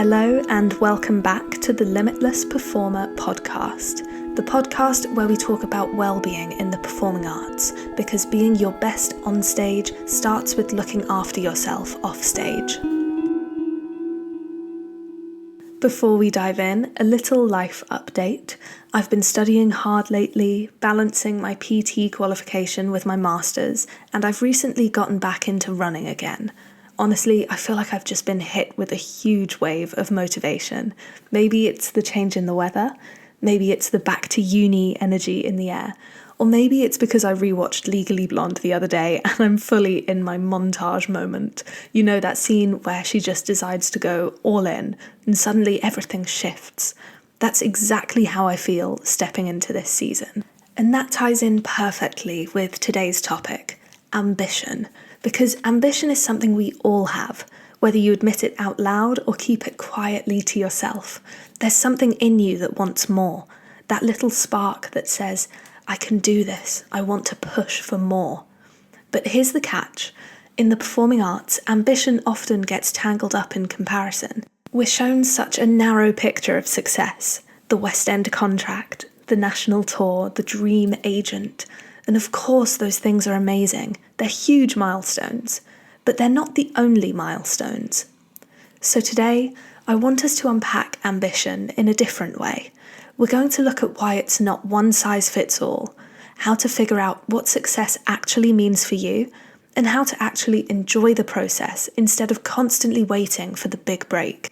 Hello and welcome back to the Limitless Performer Podcast, the podcast where we talk about well-being in the performing arts, because being your best on stage starts with looking after yourself off stage. Before we dive in, a little life update. I've been studying hard lately, balancing my PT qualification with my master's, and I've recently gotten back into running again. Honestly, I feel like I've just been hit with a huge wave of motivation. Maybe it's the change in the weather, maybe it's the back to uni energy in the air, or maybe it's because I rewatched Legally Blonde the other day and I'm fully in my montage moment. You know, that scene where she just decides to go all in and suddenly everything shifts. That's exactly how I feel stepping into this season. And that ties in perfectly with today's topic, ambition. Because ambition is something we all have, whether you admit it out loud or keep it quietly to yourself. There's something in you that wants more, that little spark that says, I can do this, I want to push for more. But here's the catch. In the performing arts, ambition often gets tangled up in comparison. We're shown such a narrow picture of success, the West End contract, the national tour, the dream agent. And of course those things are amazing. They're huge milestones, but they're not the only milestones. So today, I want us to unpack ambition in a different way. We're going to look at why it's not one size fits all, how to figure out what success actually means for you, and how to actually enjoy the process instead of constantly waiting for the big break.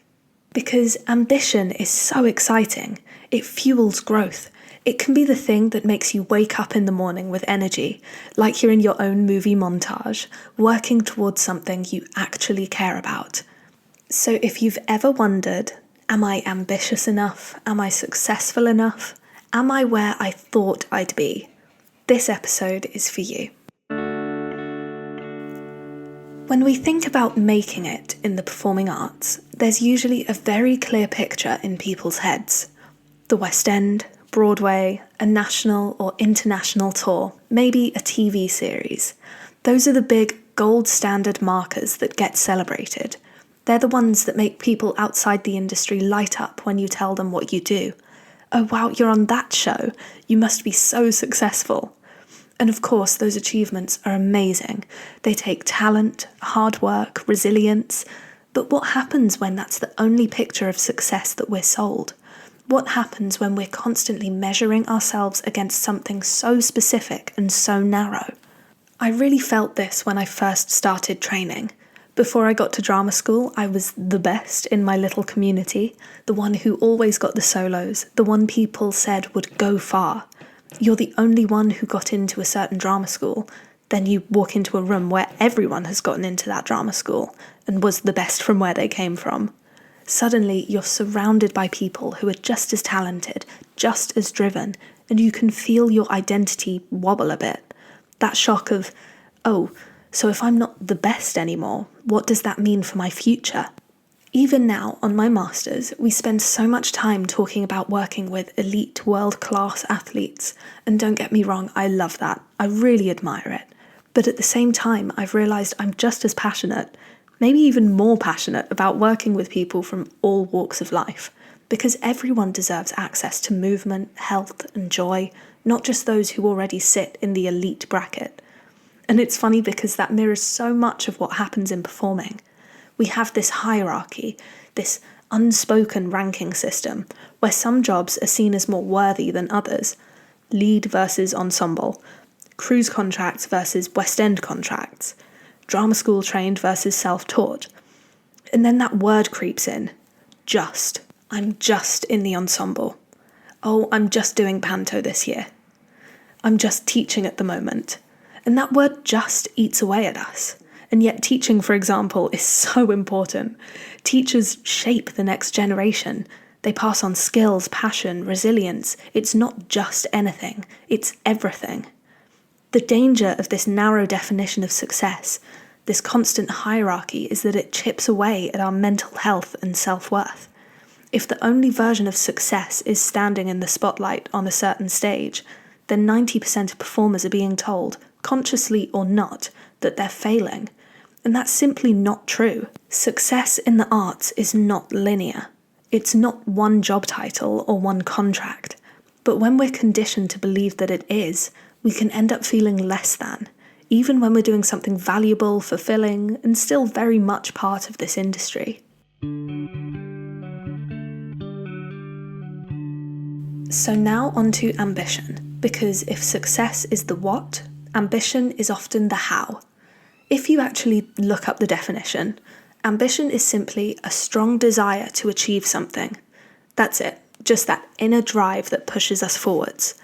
Because ambition is so exciting. It fuels growth. It can be the thing that makes you wake up in the morning with energy, like you're in your own movie montage, working towards something you actually care about. So if you've ever wondered, am I ambitious enough? Am I successful enough? Am I where I thought I'd be? This episode is for you. When we think about making it in the performing arts, there's usually a very clear picture in people's heads. The West End, Broadway, a national or international tour, maybe a TV series. Those are the big gold standard markers that get celebrated. They're the ones that make people outside the industry light up when you tell them what you do. Oh wow, you're on that show. You must be so successful. And of course, those achievements are amazing. They take talent, hard work, resilience. But what happens when that's the only picture of success that we're sold? What happens when we're constantly measuring ourselves against something so specific and so narrow? I really felt this when I first started training. Before I got to drama school, I was the best in my little community, the one who always got the solos, the one people said would go far. You're the only one who got into a certain drama school. Then you walk into a room where everyone has gotten into that drama school and was the best from where they came from. Suddenly, you're surrounded by people who are just as talented, just as driven, and you can feel your identity wobble a bit. That shock of, oh, so if I'm not the best anymore, what does that mean for my future? Even now, on my master's, we spend so much time talking about working with elite world-class athletes, and don't get me wrong, I love that. I really admire it. But at the same time, I've realised I'm just as passionate, maybe even more passionate about working with people from all walks of life, because everyone deserves access to movement, health, and joy, not just those who already sit in the elite bracket. And it's funny because that mirrors so much of what happens in performing. We have this hierarchy, this unspoken ranking system, where some jobs are seen as more worthy than others. Lead versus ensemble, cruise contracts versus West End contracts, drama school trained versus self-taught. And then that word creeps in. Just. I'm just in the ensemble. Oh, I'm just doing panto this year. I'm just teaching at the moment. And that word just eats away at us. And yet teaching, for example, is so important. Teachers shape the next generation. They pass on skills, passion, resilience. It's not just anything. It's everything. The danger of this narrow definition of success, this constant hierarchy, is that it chips away at our mental health and self-worth. If the only version of success is standing in the spotlight on a certain stage, then 90% of performers are being told, consciously or not, that they're failing. And that's simply not true. Success in the arts is not linear. It's not one job title or one contract. But when we're conditioned to believe that it is, we can end up feeling less than, even when we're doing something valuable, fulfilling, and still very much part of this industry. So now on to ambition, because if success is the what, ambition is often the how. If you actually look up the definition, ambition is simply a strong desire to achieve something. That's it, just that inner drive that pushes us forwards.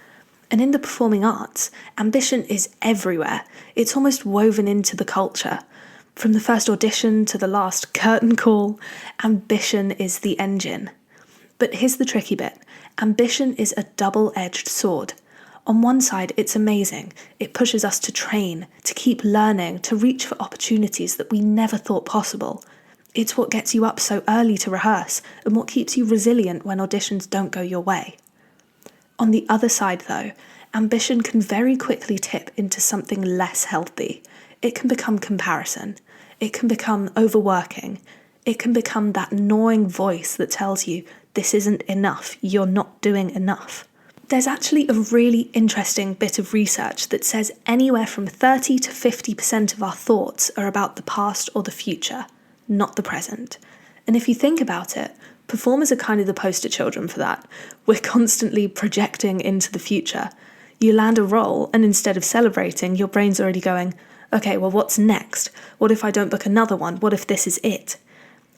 And in the performing arts, ambition is everywhere. It's almost woven into the culture. From the first audition to the last curtain call, ambition is the engine. But here's the tricky bit. Ambition is a double-edged sword. On one side, it's amazing. It pushes us to train, to keep learning, to reach for opportunities that we never thought possible. It's what gets you up so early to rehearse and what keeps you resilient when auditions don't go your way. On the other side, though, ambition can very quickly tip into something less healthy. It can become comparison. It can become overworking. It can become that gnawing voice that tells you, this isn't enough, you're not doing enough. There's actually a really interesting bit of research that says anywhere from 30 to 50% of our thoughts are about the past or the future, not the present. And if you think about it, performers are kind of the poster children for that. We're constantly projecting into the future. You land a role, and instead of celebrating, your brain's already going, okay, well, what's next? What if I don't book another one? What if this is it?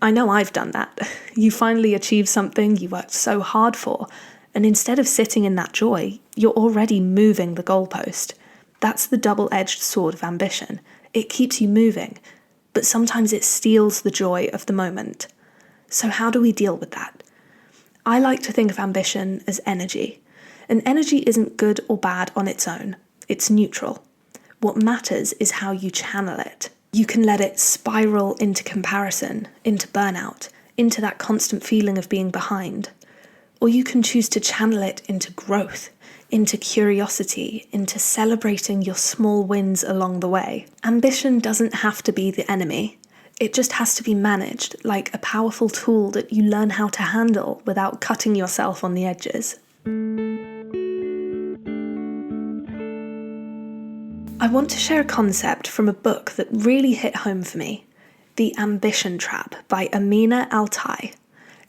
I know I've done that. You finally achieve something you worked so hard for, and instead of sitting in that joy, you're already moving the goalpost. That's the double-edged sword of ambition. It keeps you moving, but sometimes it steals the joy of the moment. So how do we deal with that? I like to think of ambition as energy. And energy isn't good or bad on its own. It's neutral. What matters is how you channel it. You can let it spiral into comparison, into burnout, into that constant feeling of being behind. Or you can choose to channel it into growth, into curiosity, into celebrating your small wins along the way. Ambition doesn't have to be the enemy. It just has to be managed like a powerful tool that you learn how to handle without cutting yourself on the edges. I want to share a concept from a book that really hit home for me, The Ambition Trap by Amina Altai.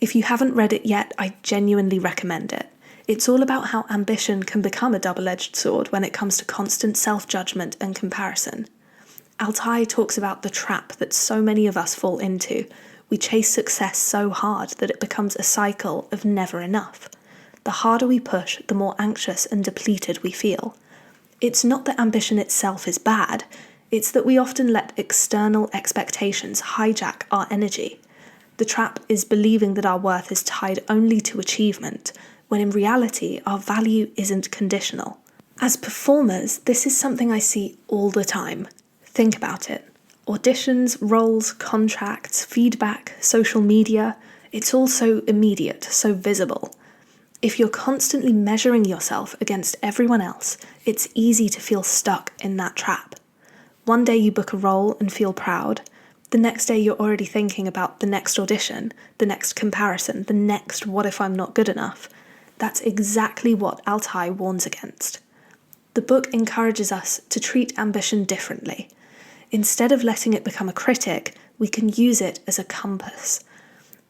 If you haven't read it yet, I genuinely recommend it. It's all about how ambition can become a double-edged sword when it comes to constant self-judgment and comparison. Altai talks about the trap that so many of us fall into. We chase success so hard that it becomes a cycle of never enough. The harder we push, the more anxious and depleted we feel. It's not that ambition itself is bad, it's that we often let external expectations hijack our energy. The trap is believing that our worth is tied only to achievement, when in reality our value isn't conditional. As performers, this is something I see all the time. Think about it. Auditions, roles, contracts, feedback, social media, it's all so immediate, so visible. If you're constantly measuring yourself against everyone else, it's easy to feel stuck in that trap. One day you book a role and feel proud. The next day you're already thinking about the next audition, the next comparison, the next what if I'm not good enough. That's exactly what Altai warns against. The book encourages us to treat ambition differently. Instead of letting it become a critic, we can use it as a compass.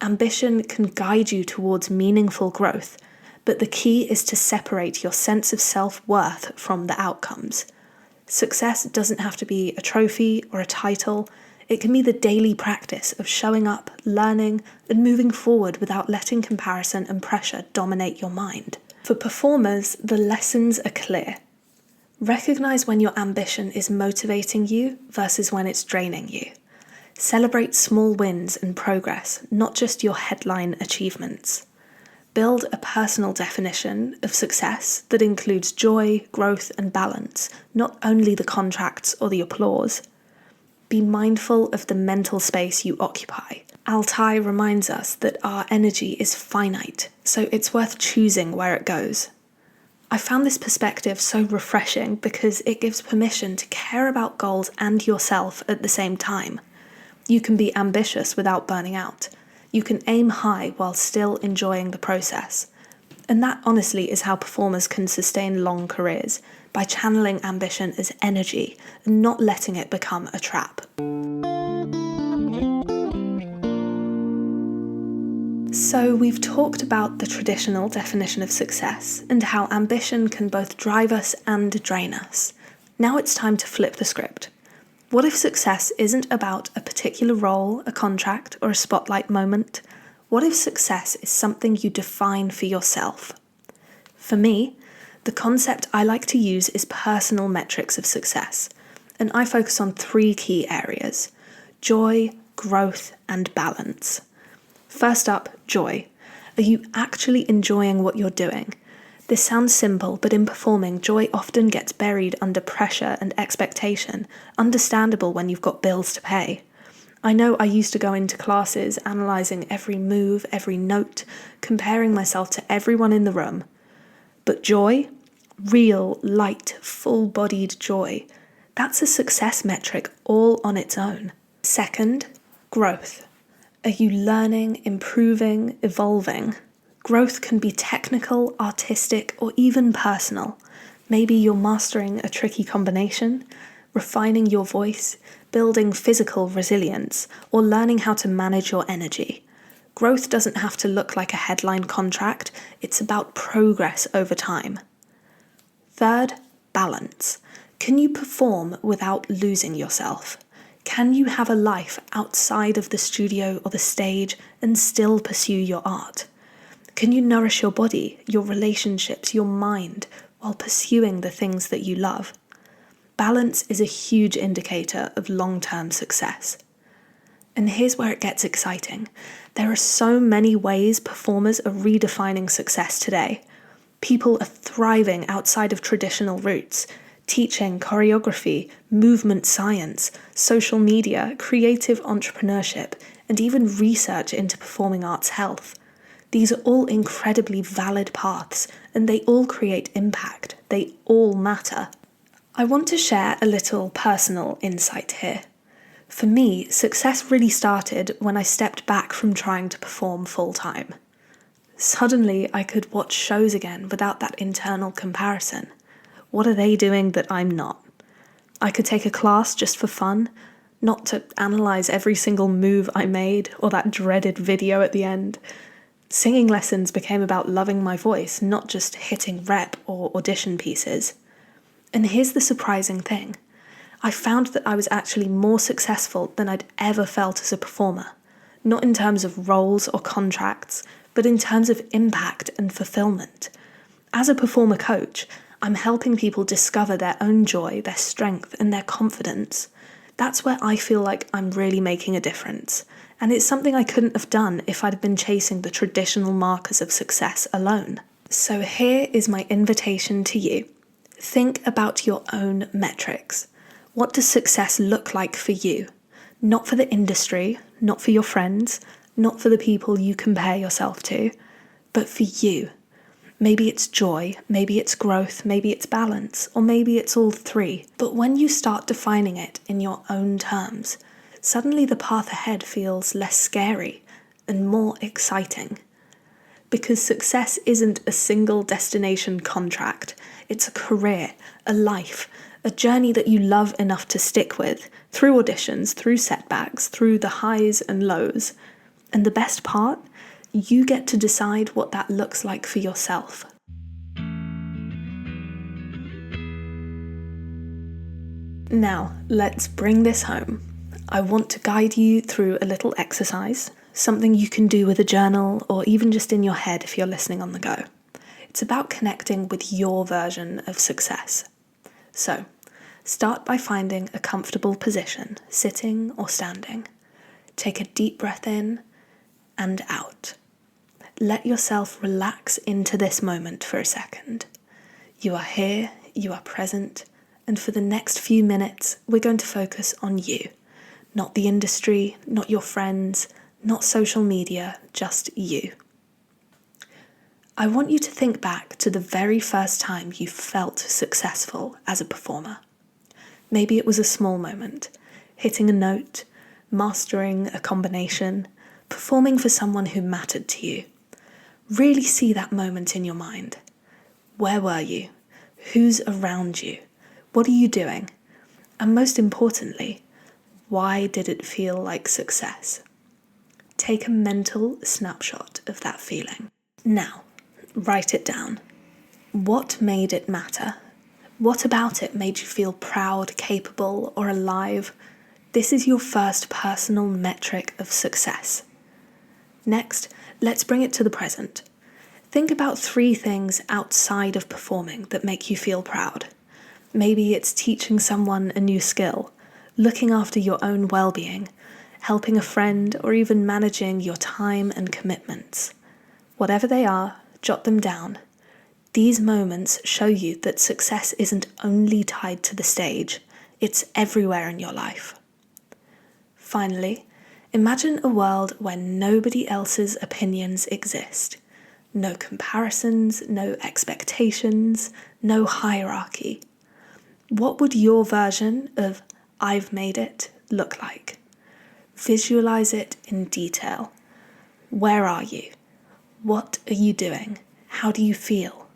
Ambition can guide you towards meaningful growth, but the key is to separate your sense of self-worth from the outcomes. Success doesn't have to be a trophy or a title. It can be the daily practice of showing up, learning, and moving forward without letting comparison and pressure dominate your mind. For performers, the lessons are clear. Recognize when your ambition is motivating you versus when it's draining you. Celebrate small wins and progress, not just your headline achievements. Build a personal definition of success that includes joy, growth, and balance, not only the contracts or the applause. Be mindful of the mental space you occupy. Altai reminds us that our energy is finite, so it's worth choosing where it goes. I found this perspective so refreshing because it gives permission to care about goals and yourself at the same time. You can be ambitious without burning out. You can aim high while still enjoying the process. And that honestly is how performers can sustain long careers, by channeling ambition as energy and not letting it become a trap. So we've talked about the traditional definition of success and how ambition can both drive us and drain us. Now it's time to flip the script. What if success isn't about a particular role, a contract, or a spotlight moment? What if success is something you define for yourself? For me, the concept I like to use is personal metrics of success, and I focus on 3 key areas: joy, growth, and balance. First up, joy. Are you actually enjoying what you're doing? This sounds simple, but in performing, joy often gets buried under pressure and expectation, understandable when you've got bills to pay. I know I used to go into classes analysing every move, every note, comparing myself to everyone in the room. But joy, real, light, full-bodied joy, that's a success metric all on its own. Second, growth. Are you learning, improving, evolving? Growth can be technical, artistic, or even personal. Maybe you're mastering a tricky combination, refining your voice, building physical resilience, or learning how to manage your energy. Growth doesn't have to look like a headline contract, it's about progress over time. Third, balance. Can you perform without losing yourself? Can you have a life outside of the studio or the stage and still pursue your art? Can you nourish your body, your relationships, your mind, while pursuing the things that you love? Balance is a huge indicator of long-term success. And here's where it gets exciting. There are so many ways performers are redefining success today. People are thriving outside of traditional routes, teaching, choreography, movement science, social media, creative entrepreneurship, and even research into performing arts health. These are all incredibly valid paths, and they all create impact. They all matter. I want to share a little personal insight here. For me, success really started when I stepped back from trying to perform full-time. Suddenly, I could watch shows again without that internal comparison. What are they doing that I'm not? I could take a class just for fun, not to analyse every single move I made or that dreaded video at the end. Singing lessons became about loving my voice, not just hitting rep or audition pieces. And here's the surprising thing. I found that I was actually more successful than I'd ever felt as a performer. Not in terms of roles or contracts, but in terms of impact and fulfillment. As a performer coach, I'm helping people discover their own joy, their strength, and their confidence. That's where I feel like I'm really making a difference. And it's something I couldn't have done if I'd been chasing the traditional markers of success alone. So here is my invitation to you. Think about your own metrics. What does success look like for you? Not for the industry, not for your friends, not for the people you compare yourself to, but for you. Maybe it's joy, maybe it's growth, maybe it's balance, or maybe it's all 3. But when you start defining it in your own terms, suddenly the path ahead feels less scary and more exciting. Because success isn't a single destination contract, it's a career, a life, a journey that you love enough to stick with, through auditions, through setbacks, through the highs and lows. And the best part? You get to decide what that looks like for yourself. Now, let's bring this home. I want to guide you through a little exercise, something you can do with a journal or even just in your head if you're listening on the go. It's about connecting with your version of success. So, start by finding a comfortable position, sitting or standing. Take a deep breath in and out. Let yourself relax into this moment for a second. You are here, you are present, and for the next few minutes, we're going to focus on you. Not the industry, not your friends, not social media, just you. I want you to think back to the very first time you felt successful as a performer. Maybe it was a small moment, hitting a note, mastering a combination, performing for someone who mattered to you. Really see that moment in your mind. Where were you? Who's around you? What are you doing? And most importantly, why did it feel like success? Take a mental snapshot of that feeling. Now, write it down. What made it matter? What about it made you feel proud, capable, or alive? This is your first personal metric of success. Next, let's bring it to the present. Think about 3 things outside of performing that make you feel proud. Maybe it's teaching someone a new skill, looking after your own well-being, helping a friend, or even managing your time and commitments. Whatever they are, jot them down. These moments show you that success isn't only tied to the stage, it's everywhere in your life. Finally, imagine a world where nobody else's opinions exist. No comparisons, no expectations, no hierarchy. What would your version of "I've made it" look like? Visualize it in detail. Where are you? What are you doing? How do you feel?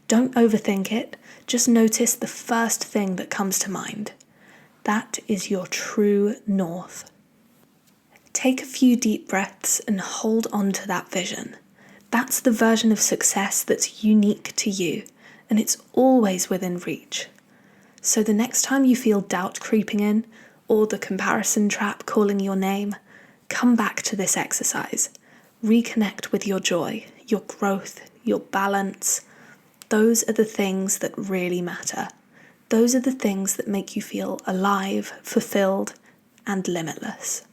Don't overthink it, just notice the first thing that comes to mind. That is your true north. Take a few deep breaths and hold on to that vision. That's the version of success that's unique to you, and it's always within reach. So the next time you feel doubt creeping in, or the comparison trap calling your name, come back to this exercise. Reconnect with your joy, your growth, your balance. Those are the things that really matter. Those are the things that make you feel alive, fulfilled, and limitless.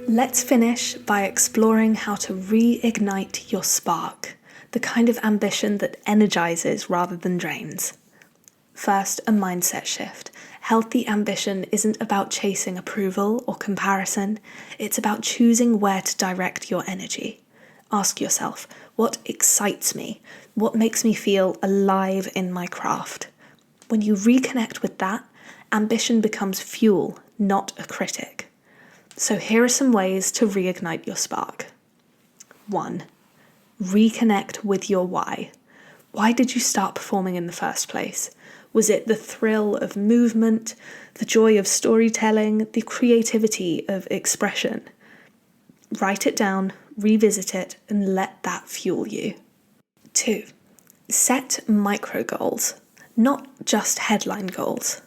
Let's finish by exploring how to reignite your spark, the kind of ambition that energizes rather than drains. First, a mindset shift. Healthy ambition isn't about chasing approval or comparison, it's about choosing where to direct your energy. Ask yourself, what excites me? What makes me feel alive in my craft? When you reconnect with that, ambition becomes fuel, not a critic. So here are some ways to reignite your spark. 1. Reconnect with your why. Why did you start performing in the first place? Was it the thrill of movement, the joy of storytelling, the creativity of expression? Write it down, revisit it, and let that fuel you. 2. Set micro goals, not just headline goals.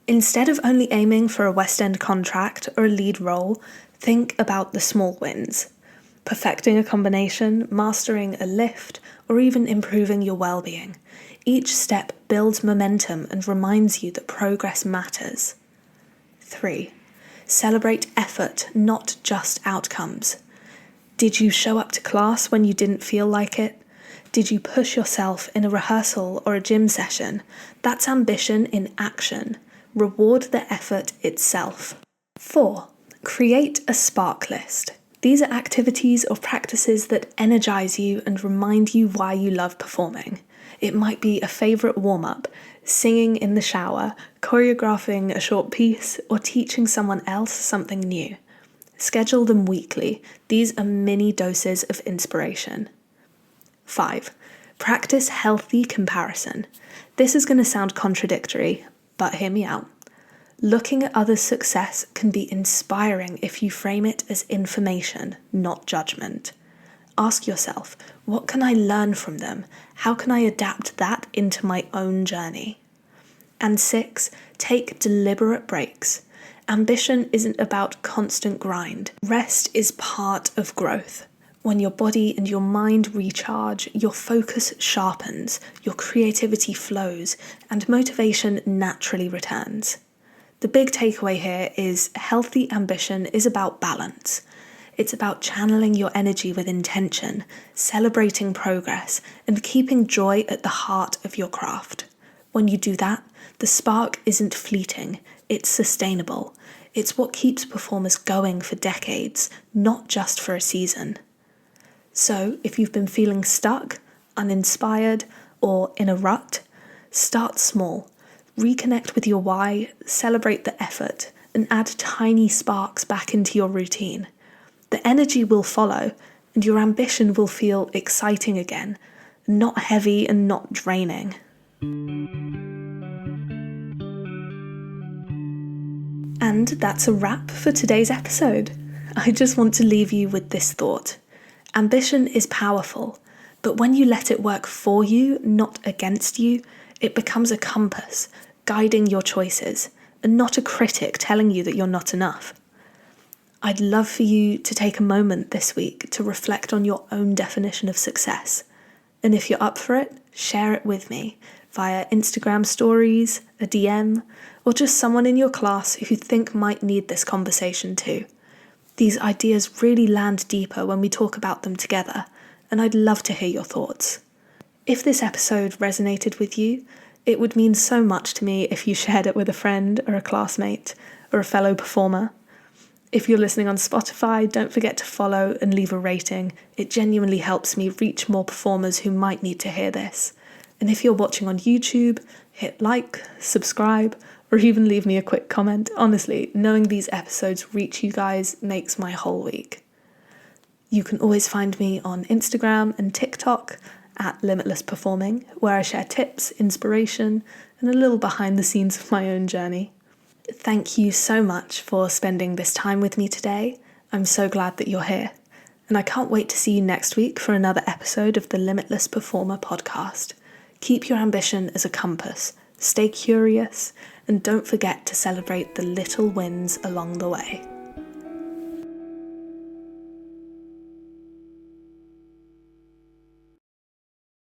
Instead of only aiming for a West End contract or a lead role, think about the small wins. Perfecting a combination, mastering a lift, or even improving your well-being. Each step builds momentum and reminds you that progress matters. 3. Celebrate effort, not just outcomes. Did you show up to class when you didn't feel like it? Did you push yourself in a rehearsal or a gym session? That's ambition in action. Reward the effort itself. 4. Create a spark list. These are activities or practices that energize you and remind you why you love performing. It might be a favorite warm-up, singing in the shower, choreographing a short piece, or teaching someone else something new. Schedule them weekly. These are mini doses of inspiration. 5. Practice healthy comparison. This is going to sound contradictory, but hear me out. Looking at others' success can be inspiring if you frame it as information, not judgment. Ask yourself, what can I learn from them? How can I adapt that into my own journey? And 6, take deliberate breaks. Ambition isn't about constant grind. Rest is part of growth. When your body and your mind recharge, your focus sharpens, your creativity flows, and motivation naturally returns. The big takeaway here is healthy ambition is about balance. It's about channeling your energy with intention, celebrating progress, and keeping joy at the heart of your craft. When you do that, the spark isn't fleeting, it's sustainable. It's what keeps performers going for decades, not just for a season. So, if you've been feeling stuck, uninspired, or in a rut, start small. Reconnect with your why, celebrate the effort, and add tiny sparks back into your routine. The energy will follow, and your ambition will feel exciting again, not heavy and not draining. And that's a wrap for today's episode. I just want to leave you with this thought. Ambition is powerful, but when you let it work for you, not against you, it becomes a compass, guiding your choices, and not a critic telling you that you're not enough. I'd love for you to take a moment this week to reflect on your own definition of success. And if you're up for it, share it with me via Instagram stories, a DM, or just someone in your class who you think might need this conversation too. These ideas really land deeper when we talk about them together, and I'd love to hear your thoughts. If this episode resonated with you, it would mean so much to me if you shared it with a friend or a classmate or a fellow performer. If you're listening on Spotify, don't forget to follow and leave a rating. It genuinely helps me reach more performers who might need to hear this. And if you're watching on YouTube, hit like, subscribe, or even leave me a quick comment. Honestly, knowing these episodes reach you guys makes my whole week. You can always find me on Instagram and TikTok at Limitless Performing, where I share tips, inspiration, and a little behind the scenes of my own journey. Thank you so much for spending this time with me today. I'm so glad that you're here. And I can't wait to see you next week for another episode of the Limitless Performer Podcast. Keep your ambition as a compass, stay curious, and don't forget to celebrate the little wins along the way.